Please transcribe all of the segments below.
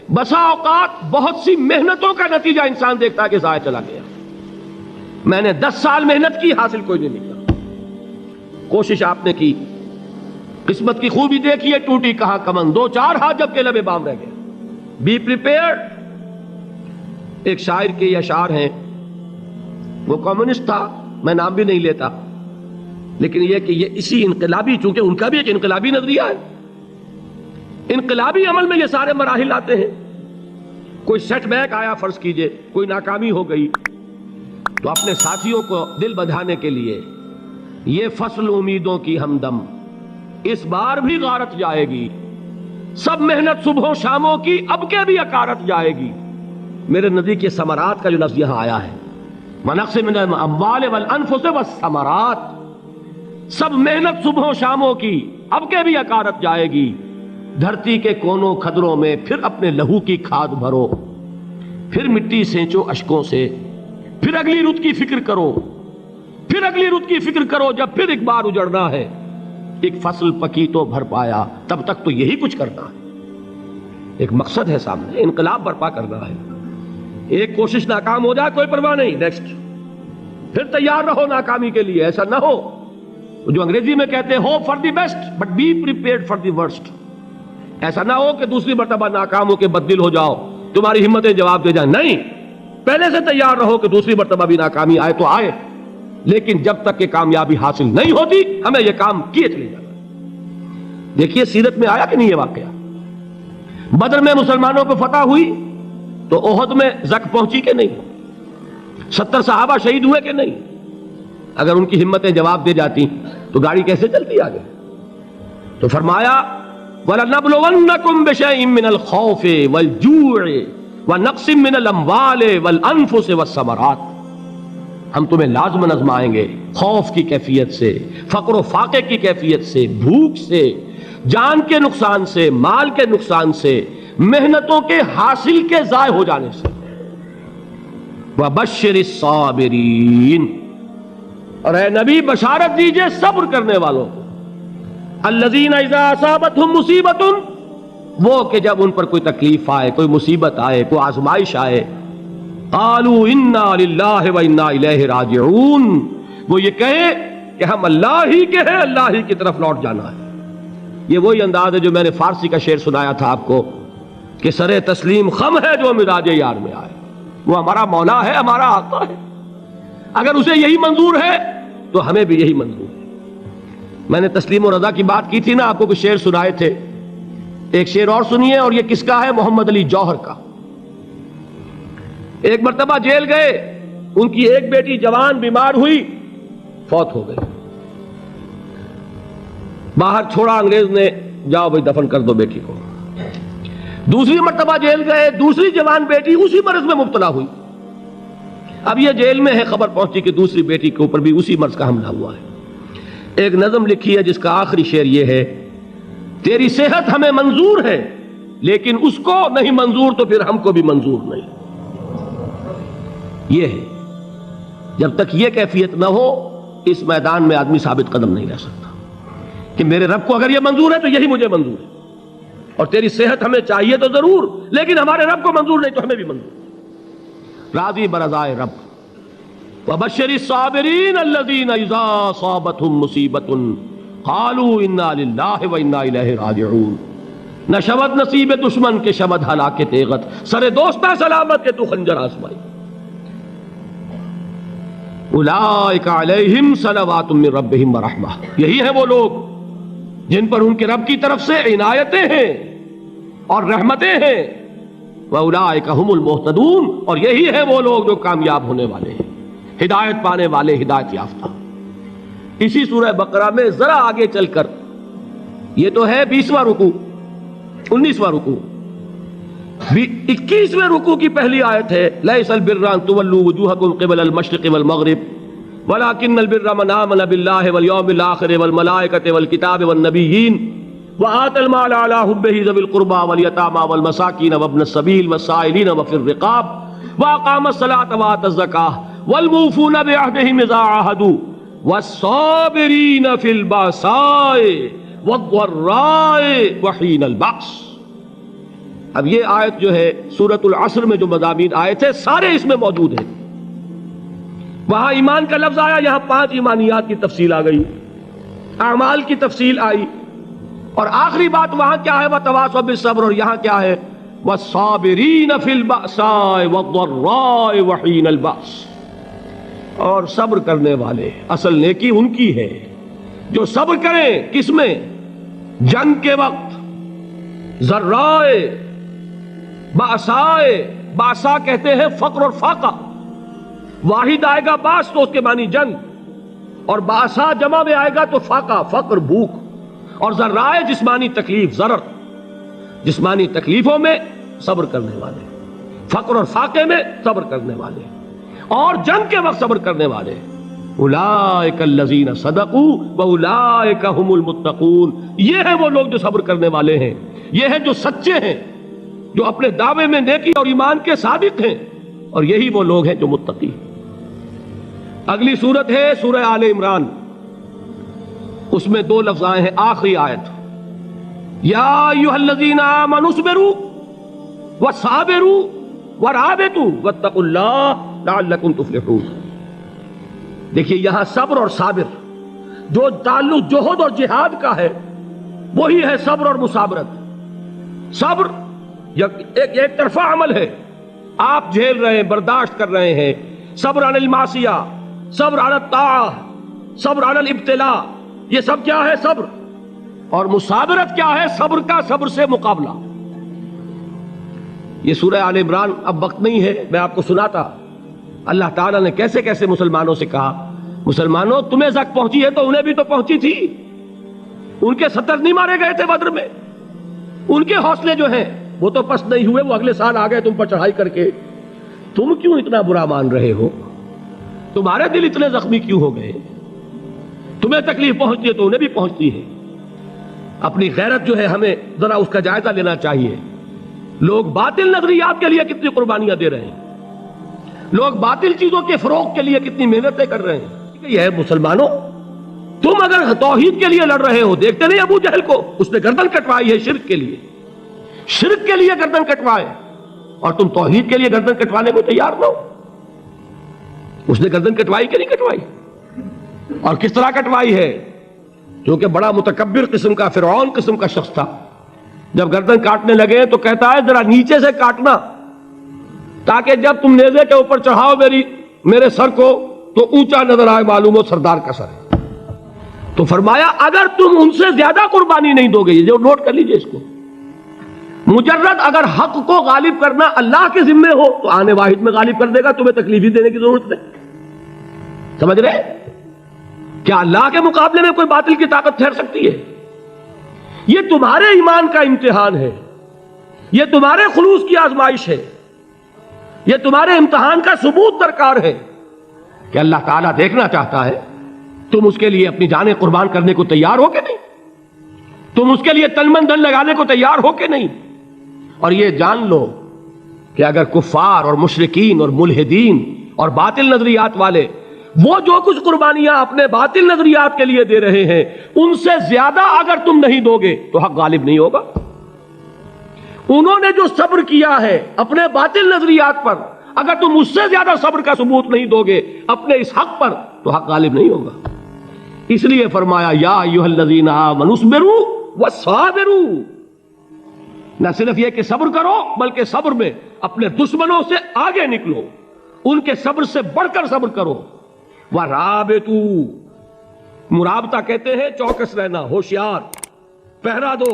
بسا اوقات بہت سی محنتوں کا نتیجہ انسان دیکھتا ہے کہ ضائع چلا گیا، میں نے 10 سال محنت کی، حاصل کوئی نہیں نکلا۔ کوشش آپ نے کی، قسمت کی خوبی دیکھیے، ٹوٹی کہاں کمن، 2-4 ہاتھ جب کے لبے بام رہ گئے۔ Be prepared. ایک شاعر کے یہ اشعار ہیں، وہ کمیونسٹ تھا، میں نام بھی نہیں لیتا، لیکن یہ کہ یہ اسی انقلابی، چونکہ ان کا بھی ایک انقلابی نظریہ ہے، انقلابی عمل میں یہ سارے مراحل آتے ہیں۔ کوئی سیٹ بیک آیا، فرض کیجئے کوئی ناکامی ہو گئی، تو اپنے ساتھیوں کو دل بندھانے کے لیے یہ فصل امیدوں کی ہمدم اس بار بھی غارت جائے گی، سب محنت صبح و شاموں کی اب کے بھی اکارت جائے گی۔ میرے نزدیک یہ ثمرات کا جو لفظ یہاں آیا ہے، وَنَقْصٍ مِّنَ الْأَمْوَالِ وَالْأَنفُسِ وَالثَّمَرَاتِ، سب محنت صبح و شاموں کی اب کے بھی اکارت جائے گی۔ دھرتی کے کونوں کھدروں میں پھر اپنے لہو کی کھاد بھرو، پھر مٹی سینچو اشکوں سے، پھر اگلی رت کی فکر کرو، پھر اگلی رت کی فکر کرو، جب پھر ایک بار اجڑنا ہے، ایک فصل پکی تو بھر پایا، تب تک تو یہی کچھ کرنا ہے۔ ایک مقصد ہے سامنے، انقلاب برپا کرنا ہے۔ ایک کوشش ناکام ہو جائے کوئی پرواہ نہیں، نیکسٹ، پھر تیار رہو ناکامی کے لیے۔ ایسا نہ ہو جو انگریزی میں کہتے ہیں hope for the best but be prepared for the worst. ایسا نہ ہو کہ دوسری مرتبہ ناکام ہو کے بددل ہو جاؤ، تمہاری ہمتیں جواب دے جائیں، نہیں، پہلے سے تیار رہو کہ دوسری مرتبہ بھی ناکامی آئے تو آئے، لیکن جب تک کہ کامیابی حاصل نہیں ہوتی ہمیں یہ کام کیے چلے جانا۔ دیکھیے سیرت میں آیا کہ نہیں یہ واقعہ؟ بدر میں مسلمانوں کو فتح ہوئی تو احد میں زک پہنچی کہ نہیں؟ 70 صحابہ شہید ہوئے کہ نہیں؟ اگر ان کی ہمتیں جواب دے جاتی تو گاڑی کیسے چلتی آگے؟ تو فرمایا وَلَنَبْلُوَنَّكُمْ بِشَيْءٍ مِّنَ الْخَوْفِ وَالْجُوعِ وَنَقْصٍ مِّنَ الْأَمْوَالِ وَالْأَنفُسِ وَالثَّمَرَاتِ، ہم تمہیں لازم آزمائیں گے، خوف کی کیفیت سے، فقر و فاقے کی کیفیت سے، بھوک سے، جان کے نقصان سے، مال کے نقصان سے، محنتوں کے حاصل کے ضائع ہو جانے سے۔ وَبَشِّرِ الصَّابِرِينَ، اور اے نبی بشارت دیجئے صبر کرنے والوں کو۔ الذین اذا اصابتہم مصیبت، وہ کہ جب ان پر کوئی تکلیف آئے، کوئی مصیبت آئے، کوئی آزمائش آئے، قالوا انا للہ و انا الیہ راجعون، وہ یہ کہیں کہ ہم اللہ ہی کے ہیں، اللہ ہی کی طرف لوٹ جانا ہے۔ یہ وہی انداز ہے جو میں نے فارسی کا شعر سنایا تھا آپ کو کہ سر تسلیم خم ہے جو مراج یار میں آئے۔ وہ ہمارا مولا ہے، ہمارا آقا ہے، اگر اسے یہی منظور ہے تو ہمیں بھی یہی منظور ہے۔ میں نے تسلیم و رضا کی بات کی تھی نا، آپ کو کچھ شعر سنائے تھے، ایک شعر اور سنیے، اور یہ کس کا ہے؟ محمد علی جوہر کا۔ ایک مرتبہ جیل گئے، ان کی ایک بیٹی جوان بیمار ہوئی، فوت ہو گئی، باہر چھوڑا انگریز نے، جاؤ بھائی دفن کر دو بیٹی کو۔ دوسری مرتبہ جیل گئے، دوسری جوان بیٹی اسی مرض میں مبتلا ہوئی۔ اب یہ جیل میں ہے، خبر پہنچی کہ دوسری بیٹی کے اوپر بھی اسی مرض کا حملہ ہوا ہے۔ ایک نظم لکھی ہے جس کا آخری شعر یہ ہے، تیری صحت ہمیں منظور ہے لیکن اس کو نہیں منظور تو پھر ہم کو بھی منظور نہیں۔ یہ ہے، جب تک یہ کیفیت نہ ہو اس میدان میں آدمی ثابت قدم نہیں رہ سکتا کہ میرے رب کو اگر یہ منظور ہے تو یہی مجھے منظور ہے، اور تیری صحت ہمیں چاہیے تو ضرور، لیکن ہمارے رب کو منظور نہیں تو ہمیں بھی منظور۔ راضی برضائے رب۔ وَبَشِّرِ الصَّابِرِينَ الَّذِينَ إِذَا أَصَابَتْهُمْ مُصِيبَةٌ قَالُوا إِنَّا لِلَّهِ وَإِنَّا إِلَيْهِ رَاجِعُونَ۔ نہ شود نصیب دشمن کے شود ہلاک تیغت، سر دوستہ سلامت کے تو خنجر آزمائی۔ اولئک علیہم صلوات من ربہم ورحمہ، یہی ہیں وہ لوگ جن پر ان کے رب کی طرف سے عنایتیں ہیں اور رحمتیں ہیں۔ وَأُولَئِكَ هُمُ الْمُهْتَدُونَ، اور یہی ہیں وہ لوگ جو کامیاب ہونے والے ہیں، ہدایت پانے والے، ہدایت یافتہ۔ اسی سورہ بقرہ میں ذرا آگے چل کر، یہ تو ہے 20واں رکوع، 19واں رکوع، 21ویں رکوع کی پہلی آیت ہے، لَيْسَ الْبِرَّ أَن تُوَلُّوا وُجُوهَكُمْ قِبَلَ الْمَشْرِقِ وَالْمَغْرِبِ وَلَكِنَّ الْبِرَّ مَنْ آمَنَ بِاللَّهِ وَالْيَوْمِ الْآخِرِ وَالْمَلَائِكَةِ وَالْكِتَابِ وَالنَّبِيِّينَ وَآتَى المال على حبه ذوي القربى واليتامى والمساكين وابن السبيل والسائلين وفي الرقاب وأقام الصلاة وآتى الزكاة والموفون بعهدهم إذا عاهدوا والصابرين في البأساء والضراء وحين البأس۔ اب یہ آیت جو ہے سورۃ العصر میں جو مضامین آئے تھے سارے اس میں موجود ہیں. وہاں ایمان کا لفظ آیا، یہاں 5 ایمانیات کی تفصیل آ گئی، اعمال کی تفصیل آئی، اور آخری بات وہاں کیا ہے وَتَوَاصَوْا بِالصَّبْرِ، اور یہاں کیا ہے وَالصَّابِرِينَ فِي الْبَأْسَاءِ وَالضَّرَّاءِ وَحِينَ الْبَأْسِ، اور صبر کرنے والے، اصل نیکی ان کی ہے جو صبر کریں. کس میں؟ جنگ کے وقت. ذرائے، بأسائے، بأسا کہتے ہیں فقر اور فاقہ، واحد آئے گا باس تو اس کے معنی جنگ، اور بأسا جمع میں آئے گا تو فاقہ، فقر، بھوک. اور ذرائے جسمانی تکلیف، ضرر، جسمانی تکلیفوں میں صبر کرنے والے، فقر اور فاقے میں صبر کرنے والے، اور جنگ کے وقت صبر کرنے والے. اولئک الذین صدقوا واولئک هم المتقون، یہ ہیں وہ لوگ جو صبر کرنے والے ہیں، یہ ہیں جو سچے ہیں، جو اپنے دعوے میں نیکی اور ایمان کے صادق ہیں، اور یہی وہ لوگ ہیں جو متقی. اگلی سورت ہے سورہ آل عمران، اس میں 2 لفظ آئے ہیں آخری آیت، یا ایھا الذین آمنوا اصبروا وصابروا ورابطوا واتقوا اللہ لعلکم تفلحون. دیکھیے یہاں صبر اور صابر جو تعلق جہد اور جہاد کا ہے وہی ہے صبر اور مصابرت. صبر ایک طرفہ عمل ہے، آپ جھیل رہے ہیں، برداشت کر رہے ہیں. صبر علی المعصیہ، صبر علی الطاعہ، صبر علی الابتلاء، یہ سب کیا ہے؟ صبر. اور مصابرت کیا ہے؟ صبر کا صبر سے مقابلہ. یہ سورہ آل عمران اب وقت نہیں ہے، میں آپ کو سناتا اللہ تعالیٰ نے کیسے کیسے مسلمانوں سے کہا، مسلمانوں تمہیں زک پہنچی ہے تو انہیں بھی تو پہنچی تھی. ان کے 70 نہیں مارے گئے تھے بدر میں؟ ان کے حوصلے جو ہیں وہ تو پست نہیں ہوئے، وہ اگلے سال آ گئے تم پر چڑھائی کر کے. تم کیوں اتنا برا مان رہے ہو؟ تمہارے دل اتنے زخمی کیوں ہو گئے؟ تمہیں تکلیف پہنچتی ہے تو انہیں بھی پہنچتی ہے. اپنی غیرت جو ہے ہمیں ذرا اس کا جائزہ لینا چاہیے. لوگ باطل نظریات کے لیے کتنی قربانیاں دے رہے ہیں، لوگ باطل چیزوں کے فروغ کے لیے کتنی محنتیں کر رہے ہیں. یہ ہے مسلمانوں، تم اگر توحید کے لیے لڑ رہے ہو، دیکھتے نہیں ابو جہل کو، اس نے گردن کٹوائی ہے شرک کے لیے، شرک کے لیے گردن کٹوائے، اور تم توحید کے لیے گردن کٹوانے کو تیار نہ ہو. اس نے گردن کٹوائی کہ نہیں کٹوائی؟ اور کس طرح کٹوائی ہے؟ جو کہ بڑا متکبر قسم کا، فرعون قسم کا شخص تھا. جب گردن کاٹنے لگے تو کہتا ہے ذرا نیچے سے کاٹنا تاکہ جب تم نیزے کے اوپر چڑھاؤ میرے سر کو تو اونچا نظر آئے، معلوم ہو سردار کا سر ہے. تو فرمایا اگر تم ان سے زیادہ قربانی نہیں دو گے، یہ جو نوٹ کر لیجئے اس کو، مجرد اگر حق کو غالب کرنا اللہ کے ذمے ہو تو آنے واحد میں غالب کر دے گا، تمہیں تکلیف ہی دینے کی ضرورت نہیں. سمجھ رہے؟ کیا اللہ کے مقابلے میں کوئی باطل کی طاقت ٹھہر سکتی ہے؟ یہ تمہارے ایمان کا امتحان ہے، یہ تمہارے خلوص کی آزمائش ہے، یہ تمہارے امتحان کا ثبوت درکار ہے کہ اللہ تعالیٰ دیکھنا چاہتا ہے تم اس کے لیے اپنی جانیں قربان کرنے کو تیار ہو کہ نہیں، تم اس کے لیے تن من دھن لگانے کو تیار ہو کہ نہیں. اور یہ جان لو کہ اگر کفار اور مشرکین اور ملحدین اور باطل نظریات والے وہ جو کچھ قربانیاں اپنے باطل نظریات کے لیے دے رہے ہیں ان سے زیادہ اگر تم نہیں دو گے تو حق غالب نہیں ہوگا. انہوں نے جو صبر کیا ہے اپنے باطل نظریات پر، اگر تم اس سے زیادہ صبر کا ثبوت نہیں دو گے اپنے اس حق پر تو حق غالب نہیں ہوگا. اس لیے فرمایا یا ایھا الذین آمنوا اصبروا وصابروا، نہ صرف یہ کہ صبر کرو بلکہ صبر میں اپنے دشمنوں سے آگے نکلو، ان کے صبر سے بڑھ کر صبر کرو. وَرَابِطُوا، مرابطہ کہتے ہیں چوکس رہنا، ہوشیار، پہرا دو،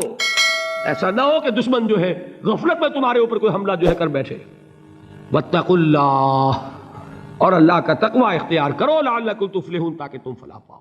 ایسا نہ ہو کہ دشمن جو ہے غفلت میں تمہارے اوپر کوئی حملہ جو ہے کر بیٹھے. وَاتَّقُوا اللَّهَ، اور اللہ کا تقوی اختیار کرو، لعلکم تفلحون، تاکہ تم فلاح پاؤ.